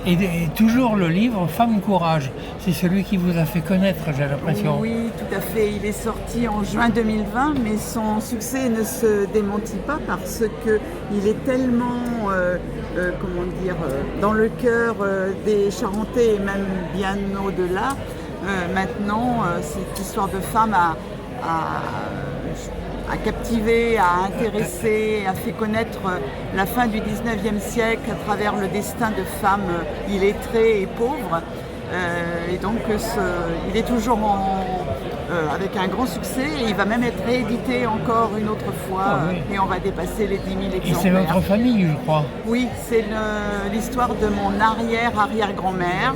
Et toujours le livre Femme Courage, c'est celui qui vous a fait connaître, j'ai l'impression. Oui, tout à fait. Il est sorti en juin 2020, mais son succès ne se démentit pas parce qu'il est tellement, dans le cœur des Charentais et même bien au-delà. Maintenant, cette histoire de femme a captivé, a intéressé, a fait connaître la fin du 19e siècle à travers le destin de femmes illettrées et pauvres. Et donc il est toujours avec un grand succès et il va même être réédité encore une autre fois et on va dépasser les 10 000 exemplaires. Et c'est votre famille, je crois. Oui, c'est l'histoire de mon arrière-arrière-grand-mère.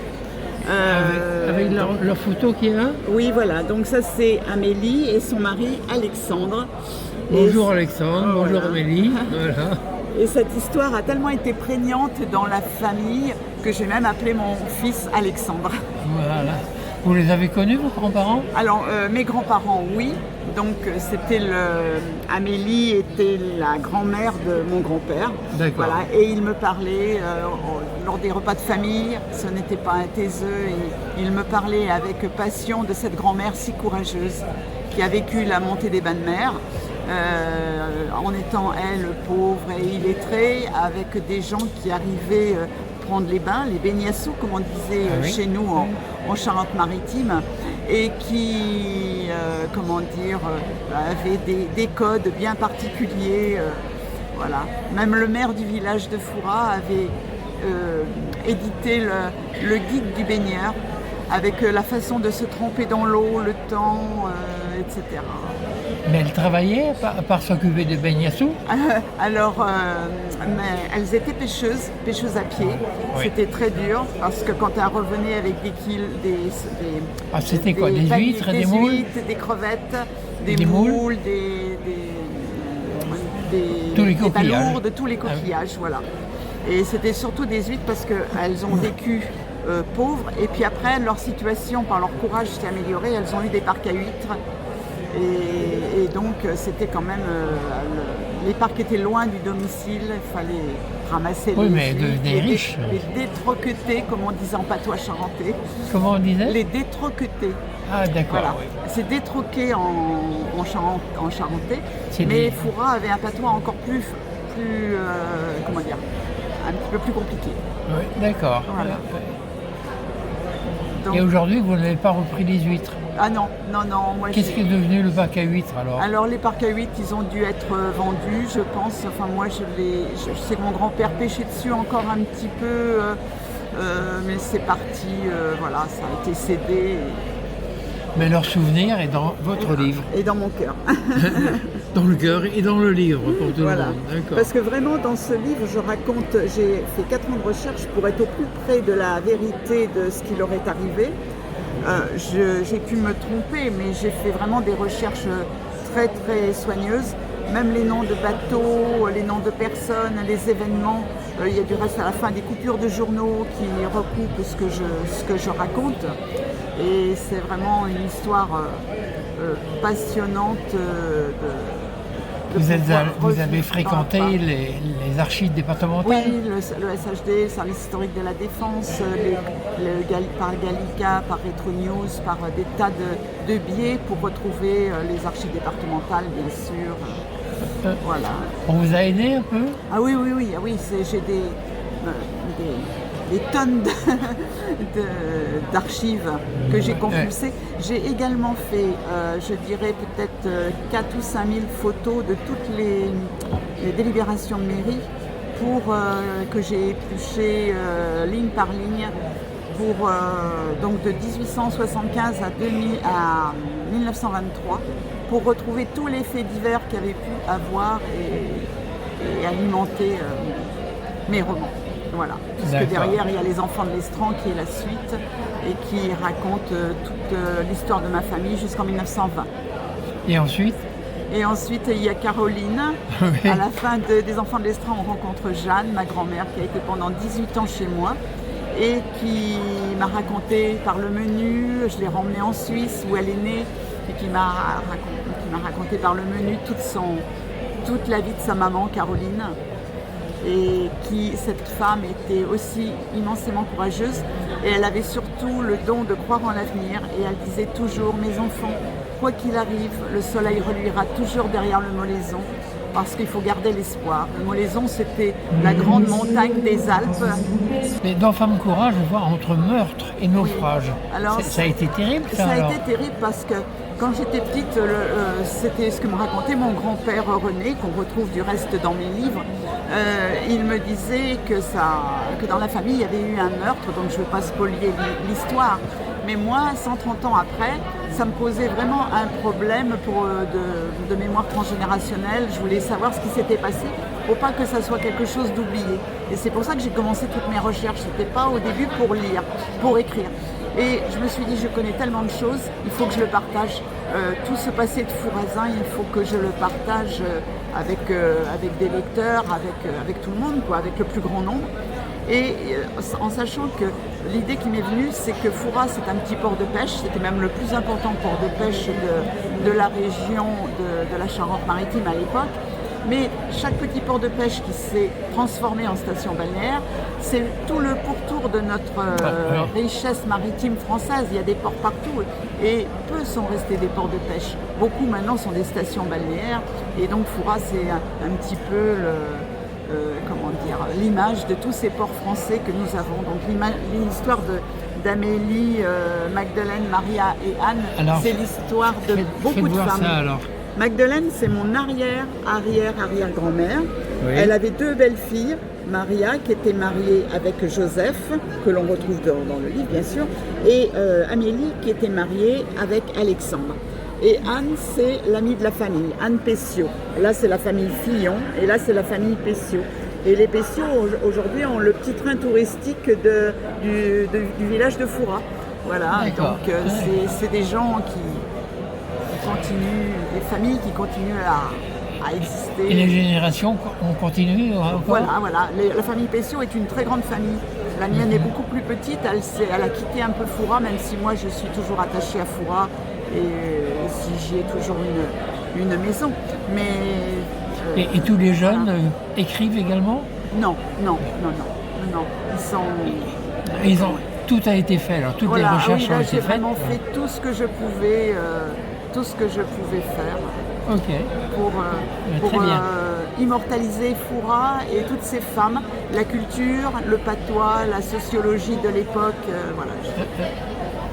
Avec leur photo qui est là. Oui, voilà. Donc ça, c'est Amélie et son mari Alexandre. Bonjour Alexandre, bonjour Amélie. Voilà. Et cette histoire a tellement été prégnante dans la famille que j'ai même appelé mon fils Alexandre. Voilà. Vous les avez connus, vos grands-parents? Alors, mes grands-parents, oui. Donc, Amélie était la grand-mère de mon grand-père. D'accord. Voilà. Et il me parlait lors des repas de famille. Ce n'était pas un taiseux. Et il me parlait avec passion de cette grand-mère si courageuse qui a vécu la montée des bains de mer. En étant, elle, pauvre et illettrée, avec des gens qui arrivaient prendre les bains, les baignassous, comme on disait chez nous en Charente-Maritime, et qui, avaient des codes bien particuliers. Voilà. Même le maire du village de Fouras avait édité le guide du baigneur, avec la façon de se tremper dans l'eau, le temps, etc. Mais elles travaillaient à part s'occuper de baignassous? Alors, mais elles étaient pêcheuses à pied. Oui. C'était très dur parce que quand elles revenaient avec des c'était quoi? Des huîtres, des moules? Des huîtres, des crevettes, des moules, des palourdes, tous les coquillages, voilà. Et c'était surtout des huîtres parce qu'elles ont vécu pauvres et puis après leur situation, par leur courage, s'est améliorée. Elles ont eu des parcs à huîtres. Et donc c'était quand même les parcs étaient loin du domicile, il fallait ramasser les détroquetés, comme on disait en patois charentais. Comment on disait? Les détroquetés. Ah d'accord. Voilà. Oui. C'est détroqué en charentais, mais Fouras avait un patois encore plus un petit peu plus compliqué. Oui, d'accord. Voilà. Donc, et aujourd'hui, vous n'avez pas repris les huîtres? Ah non. Qu'est-ce qui est devenu le parc à huîtres alors? Alors les parcs à huîtres, ils ont dû être vendus, je pense. Enfin moi, je sais que mon grand-père pêchait dessus encore un petit peu, mais c'est parti, voilà, ça a été cédé. Mais leur souvenir est dans votre livre. Et dans mon cœur. Dans le cœur et dans le livre pour tout le monde. D'accord. Parce que vraiment dans ce livre, j'ai fait 4 ans de recherche pour être au plus près de la vérité de ce qui leur est arrivé. J'ai pu me tromper, mais j'ai fait vraiment des recherches très très soigneuses. Même les noms de bateaux, les noms de personnes, les événements. Il y a du reste à la fin des coupures de journaux qui recoupent ce que je raconte. Et c'est vraiment une histoire passionnante. Vous avez fréquenté les archives départementales? Oui, le SHD, le service historique de la Défense, par Gallica, par Retro News, par des tas de biais pour retrouver les archives départementales, bien sûr. Voilà. On vous a aidé un peu? Ah oui, j'ai des tonnes d'archives que j'ai compulsées. J'ai également fait, je dirais peut-être 4 ou 5 000 photos de toutes les délibérations de mairie que j'ai épluchées ligne par ligne donc de 1875 à 1923 pour retrouver tous les faits divers qu'il y avait pu avoir et alimenter mes romans. Voilà. Puisque derrière, il y a Les Enfants de l'Estran qui est la suite et qui raconte toute l'histoire de ma famille jusqu'en 1920. Et ensuite, il y a Caroline. Oui. À la fin des Enfants de l'Estran, on rencontre Jeanne, ma grand-mère, qui a été pendant 18 ans chez moi et qui m'a raconté par le menu. Je l'ai ramenée en Suisse où elle est née et qui m'a raconté par le menu toute la vie de sa maman, Caroline. et cette femme était aussi immensément courageuse et elle avait surtout le don de croire en l'avenir et elle disait toujours « Mes enfants, quoi qu'il arrive, le soleil reluira toujours derrière le Molaison parce qu'il faut garder l'espoir. » Le Molaison, c'était la grande montagne des Alpes. Mais dans Femme Courage, je vois entre meurtre et naufrage. Alors, ça a été terrible, ça a été terrible parce que quand j'étais petite, c'était ce que me racontait mon grand-père René, qu'on retrouve du reste dans mes livres. Il me disait que dans la famille, il y avait eu un meurtre, donc je ne veux pas spolier l'histoire. Mais moi, 130 ans après, ça me posait vraiment un problème de mémoire transgénérationnelle. Je voulais savoir ce qui s'était passé pour pas que ça soit quelque chose d'oublié. Et c'est pour ça que j'ai commencé toutes mes recherches. Ce n'était pas au début pour lire, pour écrire. Et je me suis dit, je connais tellement de choses, il faut que je le partage. Tout ce passé de Fourazin, il faut que je le partage avec des lecteurs, avec tout le monde, quoi, avec le plus grand nombre. Et en sachant que l'idée qui m'est venue, c'est que Fouras, c'est un petit port de pêche, c'était même le plus important port de pêche de la région de la Charente-Maritime à l'époque. Mais chaque petit port de pêche qui s'est transformé en station balnéaire, c'est tout le pourtour de notre richesse maritime française. Il y a des ports partout et peu sont restés des ports de pêche. Beaucoup maintenant sont des stations balnéaires et donc Fouras, c'est un petit peu l'image de tous ces ports français que nous avons. Donc l'histoire d'Amélie, Magdeleine, Maria et Anne, c'est l'histoire de beaucoup de femmes. Ça, alors. Magdeleine, c'est mon arrière-arrière-arrière-grand-mère. Oui. Elle avait 2 belles-filles, Maria, qui était mariée avec Joseph, que l'on retrouve dans le livre, bien sûr, et Amélie, qui était mariée avec Alexandre. Et Anne, c'est l'amie de la famille, Anne Pessiot. Là, c'est la famille Fillon, et là, c'est la famille Pessiot. Et les Pessiot, aujourd'hui, ont le petit train touristique du village de Fouras. Voilà, donc c'est des gens qui continuent, des familles qui continuent à exister. Et les générations ont continué encore. Voilà. La famille Pessiot est une très grande famille. La mienne est beaucoup plus petite, elle a quitté un peu Fouras, même si moi je suis toujours attachée à Fouras et si j'y ai toujours une maison. Mais, et tous les jeunes écrivent également ? Non. Tout a été fait, alors toutes les recherches ont été faites. J'ai vraiment fait tout ce que je pouvais faire pour immortaliser Fouras et toutes ces femmes, la culture, le patois, la sociologie de l'époque.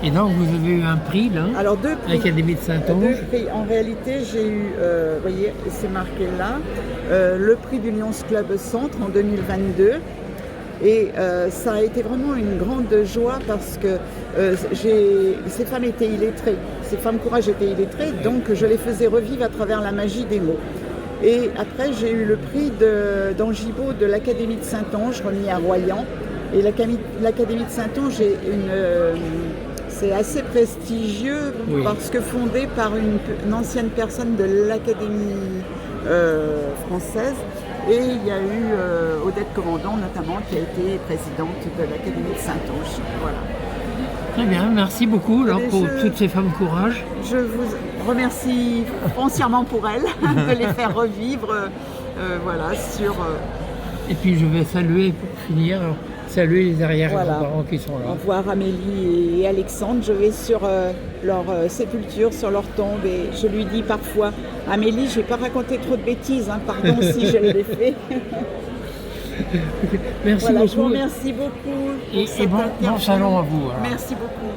Et donc vous avez eu un prix là, alors 2 prix, l'Académie de Saintonge. 2 prix. En réalité, j'ai eu, vous voyez, c'est marqué là, le prix du Lions Club Centre en 2022. Et ça a été vraiment une grande joie parce que ces femmes étaient illettrées, ces femmes courage étaient illettrées, donc je les faisais revivre à travers la magie des mots. Et après, j'ai eu le prix d'Angibault de l'Académie de Saintonge, remis à Royan. Et l'Académie de Saintonge c'est assez prestigieux parce que fondé par une ancienne personne de l'Académie française. Et il y a eu Odette Commandant notamment qui a été présidente de l'Académie de Saintonge. Voilà. Très bien, merci beaucoup pour toutes ces femmes courage. Je vous remercie foncièrement pour elles, de les faire revivre. Et puis je vais saluer pour finir. Saluer les arrière-grands-parents qui sont là. Au revoir Amélie et Alexandre. Je vais sur leur sépulture, sur leur tombe et je lui dis parfois, Amélie, je n'ai pas raconté trop de bêtises, pardon si je l'ai fait. Merci beaucoup. Je vous remercie beaucoup. Et bon salon à vous. Alors. Merci beaucoup.